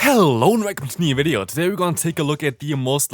Hello and welcome to a new video. Today we're gonna take a look at the most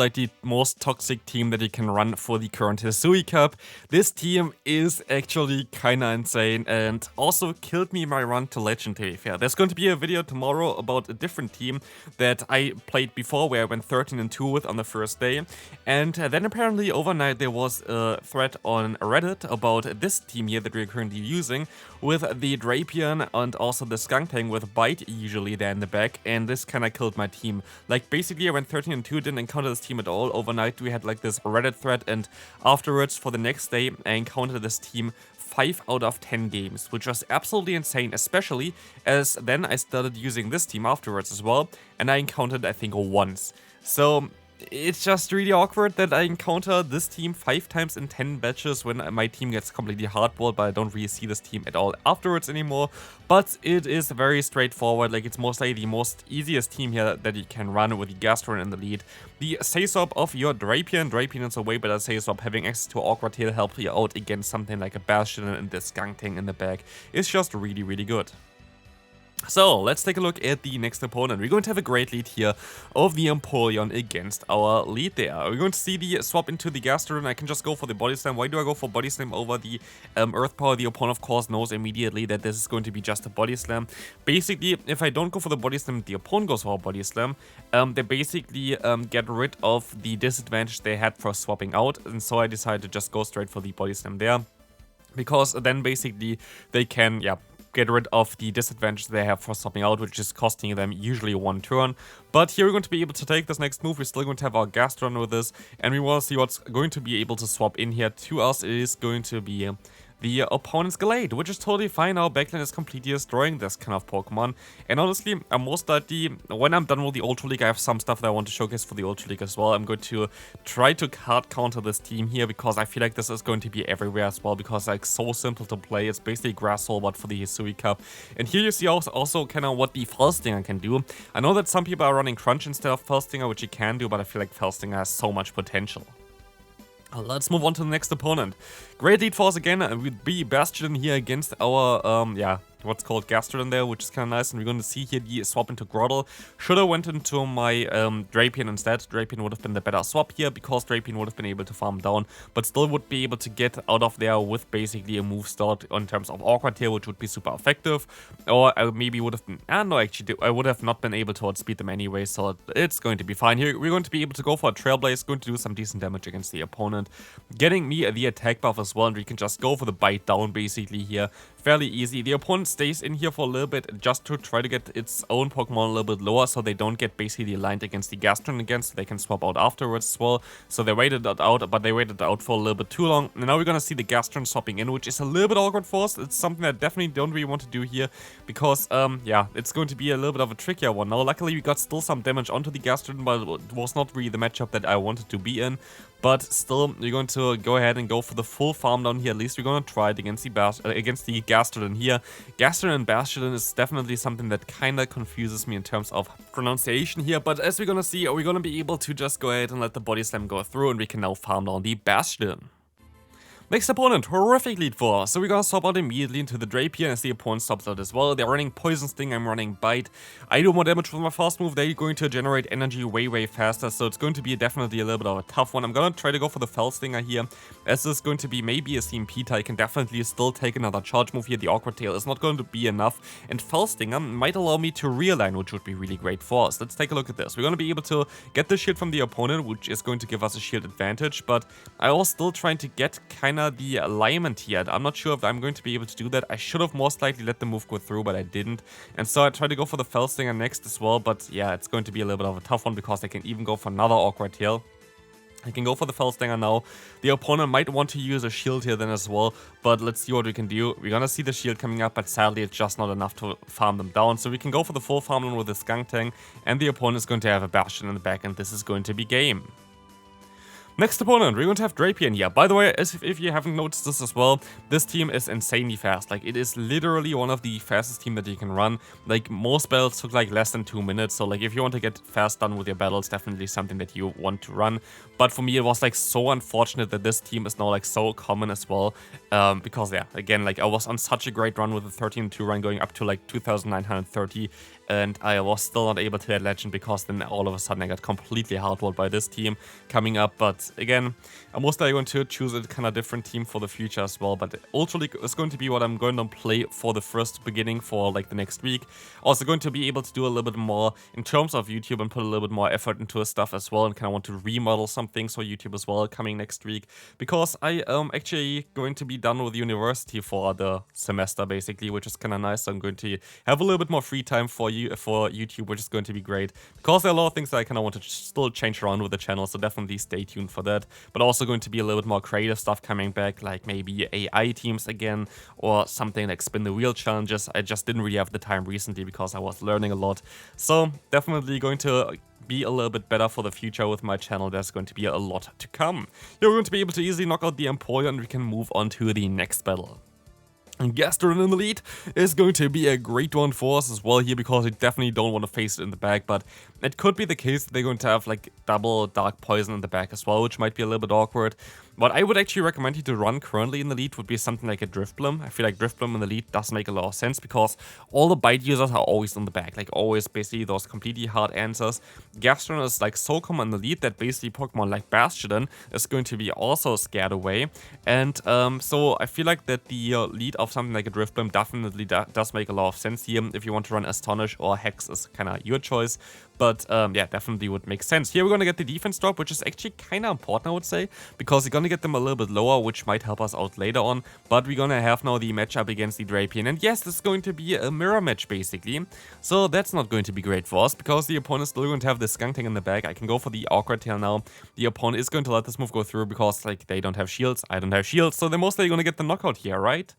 toxic team that you can run for the current Hisui Cup. This team is actually kinda insane and also killed me my run to Legend, to be fair. There's going to be a video tomorrow about a different team that I played before where I went 13-2 with on the first day. And then apparently overnight there was a thread on Reddit about this team here that we're currently using with the Drapion and also the Skunktank with Bite usually there in the back, and this kinda killed my team. Like basically I went 13-2, didn't encounter this team at all. Overnight we had like this Reddit thread, and afterwards for the next day I encountered this team 5 out of 10 games, which was absolutely insane, especially as then I started using this team afterwards as well, and I encountered I think once. So it's just really awkward that I encounter this team 5 times in 10 batches when my team gets completely hardballed, but I don't really see this team at all afterwards anymore. But it is very straightforward, like it's most likely the most easiest team here that you can run with the Gastron in the lead. The say-swap of your Drapion is a way better say-swap. Having access to Awkward Tail helps you out against something like a Bastion and the Skunktank in the back. It's just really, really good. So, let's take a look at the next opponent. We're going to have a great lead here of the Empoleon against our lead there. We're going to see the swap into the Gastron. I can just go for the Body Slam. Why do I go for Body Slam over the Earth Power? The opponent, of course, knows immediately that this is going to be just a Body Slam. Basically, if I don't go for the Body Slam, the opponent goes for a Body Slam. They basically get rid of the disadvantage they had for swapping out. And so I decided to just go straight for the Body Slam there. Because then basically they can, get rid of the disadvantage they have for swapping out, which is costing them usually one turn. But here we're going to be able to take this next move. We're still going to have our Gastron with this, and we want to see what's going to be able to swap in here to us. It is going to be the opponent's Gallade, which is totally fine. Our backline is completely destroying this kind of Pokemon. And honestly, I'm most likely, when I'm done with the Ultra League, I have some stuff that I want to showcase for the Ultra League as well. I'm going to try to hard counter this team here, because I feel like this is going to be everywhere as well, because it's like so simple to play. It's basically Grass But for the Hisui Cup. And here you see also kind of what the Felstinger can do. I know that some people are running Crunch instead of Felstinger, which you can do, but I feel like Felstinger has so much potential. Let's move on to the next opponent. Great lead for us again, with B Bastion here against our, what's called Gastron there, which is kind of nice. And we're going to see here the swap into Groddle. Should have went into my Drapion instead. Drapion would have been the better swap here, because Drapion would have been able to farm down, but still would be able to get out of there with basically a move start in terms of Awkward Tail, which would be super effective. Or I maybe would have been, no, actually, I would have not been able to outspeed them anyway, so it's going to be fine. Here we're going to be able to go for a Trailblaze, going to do some decent damage against the opponent, getting me the attack buff as well, and we can just go for the bite down basically here. Fairly easy. The opponent stays in here for a little bit just to try to get its own Pokemon a little bit lower, so they don't get basically aligned against the Gastron again, so they can swap out afterwards as well. So they waited that out, but they waited out for a little bit too long. And now we're gonna see the Gastron swapping in, which is a little bit awkward for us. It's something I definitely don't really want to do here, because it's going to be a little bit of a trickier one. Now luckily we got still some damage onto the Gastron, but it was not really the matchup that I wanted to be in. But still, we're going to go ahead and go for the full farm down here. At least we're going to try it against the Gastrodon here. Gastrodon and Bastion is definitely something that kind of confuses me in terms of pronunciation here. But as we're going to see, we're going to be able to just go ahead and let the Body Slam go through, and we can now farm down the Bastion. Next opponent, horrific lead for us. So we're gonna swap out immediately into the Drapion as the opponent stops out as well. They're running Poison Sting, I'm running Bite. I do more damage with my fast move. They're going to generate energy way faster, so it's going to be definitely a little bit of a tough one. I'm gonna try to go for the Felstinger here, as this is going to be maybe a CMP tie. I can definitely still take another charge move here. The Awkward Tail is not going to be enough, and Felstinger might allow me to realign, which would be really great for us. Let's take a look at this. We're gonna be able to get the shield from the opponent, which is going to give us a shield advantage, but I was still trying to get kinda the alignment here. I'm not sure if I'm going to be able to do that. I should have most likely let the move go through, but I didn't. And so I tried to go for the Felstinger next as well, but yeah, it's going to be a little bit of a tough one, because I can even go for another Awkward Tail. I can go for the Felstinger now. The opponent might want to use a shield here then as well, but let's see what we can do. We're gonna see the shield coming up, but sadly it's just not enough to farm them down. So we can go for the full farm down with the Skunktank, and the opponent is going to have a Bastion in the back, and this is going to be game. Next opponent, we're going to have Drapion here. By the way, if you haven't noticed this as well, this team is insanely fast. Like, it is literally one of the fastest team that you can run. Like, most battles took like less than 2 minutes. So like, if you want to get fast done with your battles, definitely something that you want to run. But for me, it was like so unfortunate that this team is now like so common as well. Because yeah, again, like I was on such a great run with the 13-2 run going up to like 2,930 and I was still not able to add legend because then all of a sudden I got completely hardwalled by this team coming up. But again, I'm most likely going to choose a kind of different team for the future as well. But Ultra League is going to be what I'm going to play for the first beginning for like the next week. Also going to be able to do a little bit more in terms of YouTube and put a little bit more effort into his stuff as well, and kind of want to remodel some things for YouTube as well coming next week, because I am actually going to be done with university for the semester basically, which is kind of nice. So I'm going to have a little bit more free time for YouTube, which is going to be great, because there are a lot of things that I kind of want to still change around with the channel, so definitely stay tuned for that. But also going to be a little bit more creative stuff coming back, like maybe AI teams again, or something like spin the wheel challenges. I just didn't really have the time recently because I was learning a lot, so definitely going to be a little bit better for the future with my channel. There's going to be a lot to come. Here we're going to be able to easily knock out the Emporio, and we can move on to the next battle. Gastron in the lead is going to be a great one for us as well here, because we definitely don't want to face it in the back, but it could be the case that they're going to have like double Dark Poison in the back as well, which might be a little bit awkward. What I would actually recommend you to run currently in the lead would be something like a Driftblim. I feel like Driftblim in the lead does make a lot of sense, because all the bite users are always in the back, like always basically those completely hard answers. Gastron is like so common in the lead that basically Pokemon like Bastion is going to be also scared away, and so I feel like that the lead of something like a Driftblim definitely does make a lot of sense here. If you want to run Astonish or Hex is kind of your choice, but yeah, definitely would make sense. Here we're going to get the defense drop, which is actually kind of important, I would say, because you're going to get them a little bit lower, which might help us out later on. But we're going to have now the matchup against the Drapion, and yes, this is going to be a mirror match basically, so that's not going to be great for us, because the opponent is still going to have the Skuntank in the back. I can go for the Awkward Tail now. The opponent is going to let this move go through because like they don't have shields, I don't have shields, so they're mostly going to get the knockout here, right?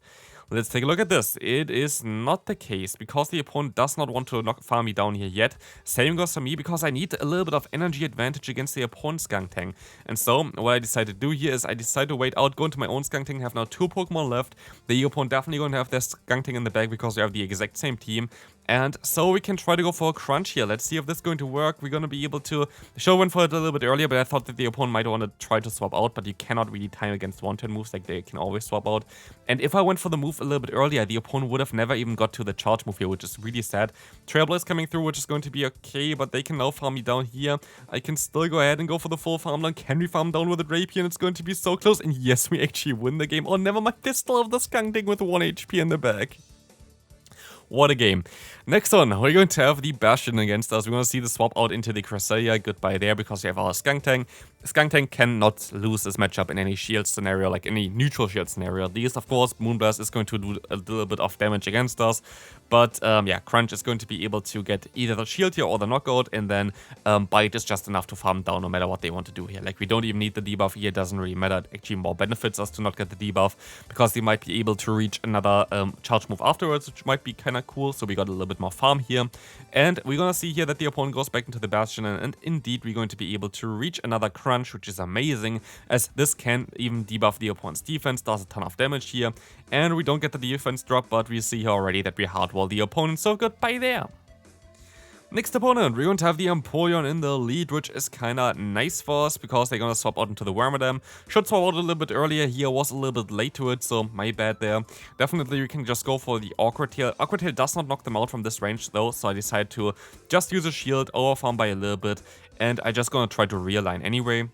Let's take a look at this. It is not the case, because the opponent does not want to farm me down here yet. Same goes for me, because I need a little bit of energy advantage against the opponent's Skuntank. And so what I decided to do here is I decided to wait out, go into my own Skuntank, have now 2 Pokemon left. The opponent definitely going to have their Skuntank in the back because we have the exact same team. And so we can try to go for a crunch here. Let's see if this is going to work. We're going to be able to show one for it a little bit earlier, but I thought that the opponent might want to try to swap out, but you cannot really time against one-turn moves, like they can always swap out. And if I went for the move a little bit earlier, the opponent would have never even got to the charge move here, which is really sad. Trailblaze coming through, which is going to be okay, but they can now farm me down here. I can still go ahead and go for the full farm down. Can we farm down with a Drapion? It's going to be so close, and yes, we actually win the game. Oh, never mind, they still have the Skuntank with 1 HP in the back. What a game. Next on, we're going to have the Bastion against us. We're going to see the swap out into the Cresselia. Goodbye there, because we have our Skuntank. Skuntank cannot lose this matchup in any shield scenario, like any neutral shield scenario. At least, of course, Moonblast is going to do a little bit of damage against us. But yeah, Crunch is going to be able to get either the shield here or the knockout, and then Bite is just enough to farm down no matter what they want to do here. Like, we don't even need the debuff here, it doesn't really matter. It actually more benefits us to not get the debuff, because they might be able to reach another charge move afterwards, which might be kind of cool. So we got a little bit more farm here. And we're going to see here that the opponent goes back into the Bastion, and indeed we're going to be able to reach another Crunch, which is amazing, as this can even debuff the opponent's defense, does a ton of damage here. And we don't get the defense drop, but we see here already that we hardwall the opponent, so goodbye there. Next opponent, we're going to have the Empoleon in the lead, which is kinda nice for us, because they're gonna swap out into the Wormadam. Should swap out a little bit earlier here, was a little bit late to it, so my bad there. Definitely we can just go for the Awkward Tail. Awkward Tail does not knock them out from this range though, so I decided to just use a shield, overfarm by a little bit, and I just gonna try to realign anyway.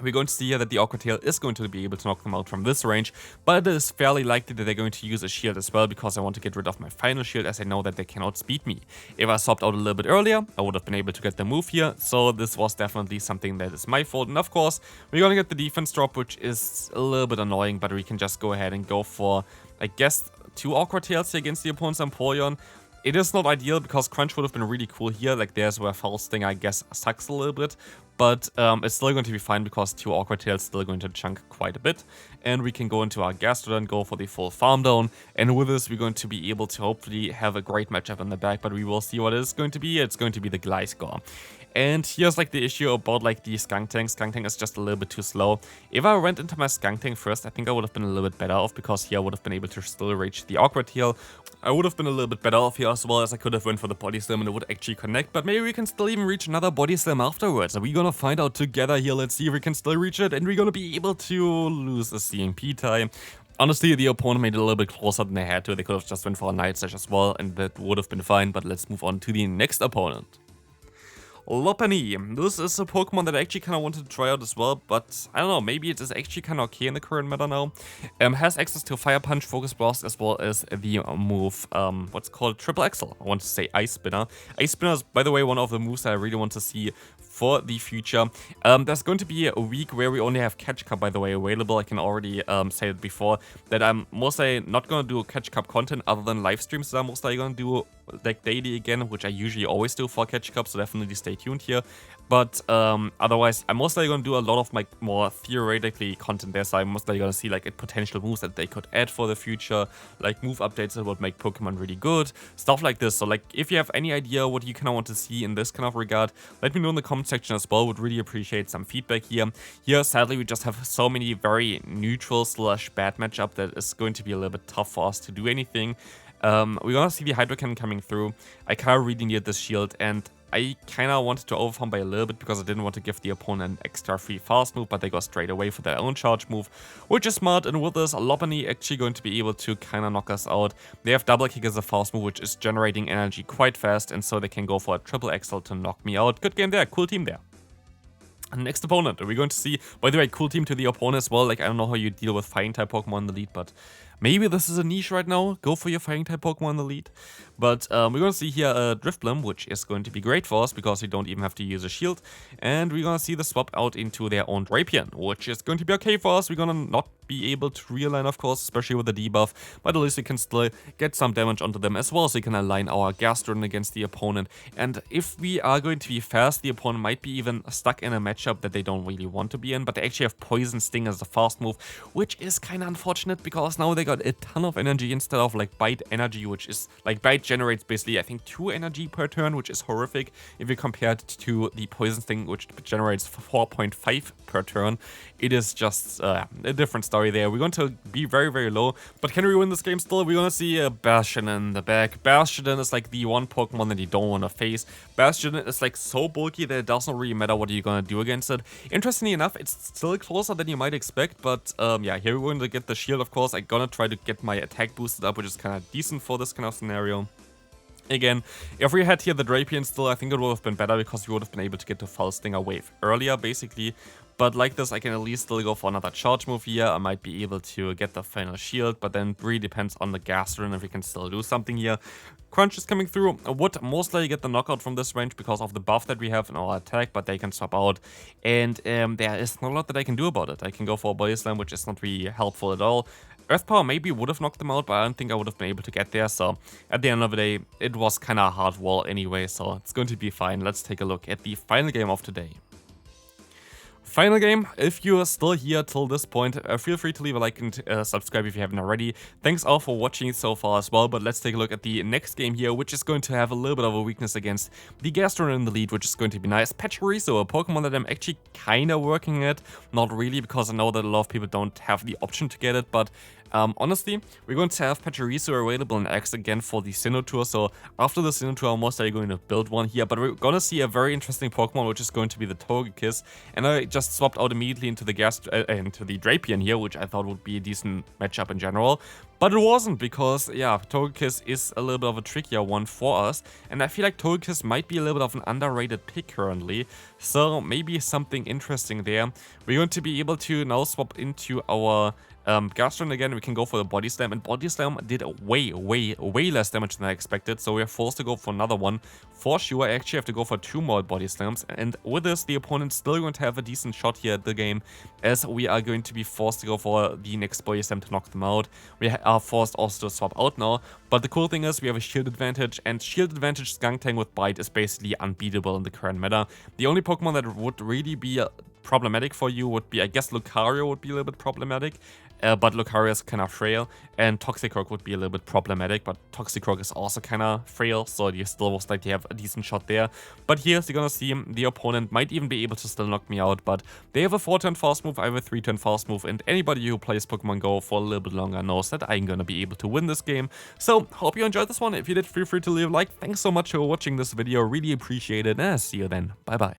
We're going to see here that the Awkward Tail is going to be able to knock them out from this range, but it is fairly likely that they're going to use a shield as well, because I want to get rid of my final shield, as I know that they cannot speed me. If I swapped out a little bit earlier, I would have been able to get the move here, so this was definitely something that is my fault. And of course, we're going to get the defense drop, which is a little bit annoying, but we can just go ahead and go for, I guess, 2 Awkward Tails here against the opponent's Empoleon. It is not ideal, because Crunch would have been really cool here. Like, there's where Foul Sting, I guess, sucks a little bit. But it's still going to be fine, because 2 Awkward Tails still going to chunk quite a bit. And we can go into our Gastrodon, go for the full farm down. And with this, we're going to be able to hopefully have a great matchup in the back. But we will see what it is going to be. It's going to be the Gliscor. And here's like the issue about like the Skuntank. Skuntank is just a little bit too slow. If I went into my Skuntank first, I think I would have been a little bit better off, because here I would have been able to still reach the Awkward Tail. I would have been a little bit better off here, as well as I could have went for the Body Slam and it would actually connect. But maybe we can still even reach another Body Slam afterwards. Are we gonna find out together here? Let's see if we can still reach it. And we're gonna be able to lose a CMP time. Honestly, the opponent made it a little bit closer than they had to. They could have just went for a Night Slash as well, and that would have been fine, but let's move on to the next opponent. Lopunny. This is a Pokemon that I actually kind of wanted to try out as well, but I don't know, maybe it is actually kind of okay in the current meta now. Has access to Fire Punch, Focus Blast, as well as the move, what's called Triple Axle. I want to say Ice Spinner. Ice Spinner is, by the way, one of the moves that I really want to see for the future. There's going to be a week where we only have Catch Cup, by the way, available. I can already say it before, that I'm mostly not going to do Catch Cup content other than live streams that I'm mostly going to do like daily again, which I usually always do for Catch Cup, so definitely stay tuned here. But otherwise, I'm mostly going to do a lot of like more theoretically content there, so I'm mostly going to see like potential moves that they could add for the future, like move updates that would make Pokemon really good, stuff like this. So like if you have any idea what you kind of want to see in this kind of regard, let me know in the comment section as well. Would really appreciate some feedback here. Here, sadly, we just have so many very neutral / bad matchup that is going to be a little bit tough for us to do anything. We're gonna see the Hydro Cannon coming through. I kind of really need this shield, and I kind of wanted to overfarm by a little bit because I didn't want to give the opponent an extra free fast move, but they go straight away for their own charge move, which is smart. And with this, Lopunny actually going to be able to kind of knock us out. They have Double Kick as a fast move, which is generating energy quite fast, and so they can go for a Triple Axle to knock me out. Good game there, cool team there. Next opponent, we're going to see, by the way, cool team to the opponent as well. Like, I don't know how you deal with fighting type Pokemon in the lead, but maybe this is a niche right now. Go for your fighting type Pokemon in the lead. But we're going to see here a Drifblim, which is going to be great for us because we don't even have to use a shield. And we're going to see the swap out into their own Drapion, which is going to be okay for us. We're going to not be able to realign, of course, especially with the debuff, but at least we can still get some damage onto them as well, so we can align our Gastrodon against the opponent. And if we are going to be fast, the opponent might be even stuck in a matchup that they don't really want to be in, but they actually have Poison Sting as a fast move, which is kind of unfortunate because now they got a ton of energy instead of like Bite energy, which is like Bite generates basically, I think, 2 energy per turn, which is horrific if you compare it to the Poison Sting, which generates 4.5 per turn. It is just a different story there. We're going to be very, very low, but can we win this game still? We're going to see a Bastion in the back. Bastion is like the one Pokemon that you don't want to face. Bastion is like so bulky that it doesn't really matter what you're going to do against it. Interestingly enough, it's still closer than you might expect, but yeah, here we're going to get the shield, of course. I'm going to try to get my attack boosted up, which is kind of decent for this kind of scenario. Again, if we had here the Drapion still, I think it would have been better because we would have been able to get to Foul Stinger wave earlier, basically. But like this, I can at least still go for another charge move here. I might be able to get the final shield, but then really depends on the Gastrodon if we can still do something here. Crunch is coming through. I would most likely get the knockout from this range because of the buff that we have in our attack, but they can swap out. And there is not a lot that I can do about it. I can go for a Body Slam, which is not really helpful at all. Earth Power maybe would have knocked them out, but I don't think I would have been able to get there. So at the end of the day, it was kind of a hard wall anyway, so it's going to be fine. Let's take a look at the final game of today. Final game, if you are still here till this point, feel free to leave a like and subscribe if you haven't already. Thanks all for watching so far as well, but let's take a look at the next game here, which is going to have a little bit of a weakness against the Gastrodon in the lead, which is going to be nice. Pachirisu, a Pokemon that I'm actually kind of working at. Not really, because I know that a lot of people don't have the option to get it, but honestly, we're going to have Pachirisu available in X again for the Sinnoh Tour, so after the Sinnoh Tour, I'm most likely going to build one here, but we're going to see a very interesting Pokemon, which is going to be the Togekiss, and I just swapped out immediately into the into the Drapion here, which I thought would be a decent matchup in general. But it wasn't, because, yeah, Togekiss is a little bit of a trickier one for us, and I feel like Togekiss might be a little bit of an underrated pick currently, so maybe something interesting there. We're going to be able to now swap into our Gastrodon again. We can go for the Body Slam, and Body Slam did way less damage than I expected, so we're forced to go for another one. For sure, I actually have to go for 2 more Body Slams, and with this, the opponent's still going to have a decent shot here at the game, as we are going to be forced to go for the next Body Slam to knock them out. We are forced also to swap out now, but the cool thing is we have a shield advantage, and shield advantage Skuntank with Bite is basically unbeatable in the current meta. The only Pokemon that would really be problematic for you would be, I guess, Lucario would be a little bit problematic, but Lucario is kind of frail, and Toxicroak would be a little bit problematic, but Toxicroak is also kind of frail, so you still most likely have a decent shot there. But here, you're gonna see the opponent might even be able to still knock me out, but they have a 4-turn fast move, I have a 3-turn fast move, and anybody who plays Pokemon Go for a little bit longer knows that I'm gonna be able to win this game. So, hope you enjoyed this one. If you did, feel free to leave a like. Thanks so much for watching this video, really appreciate it, and I'll see you then. Bye bye.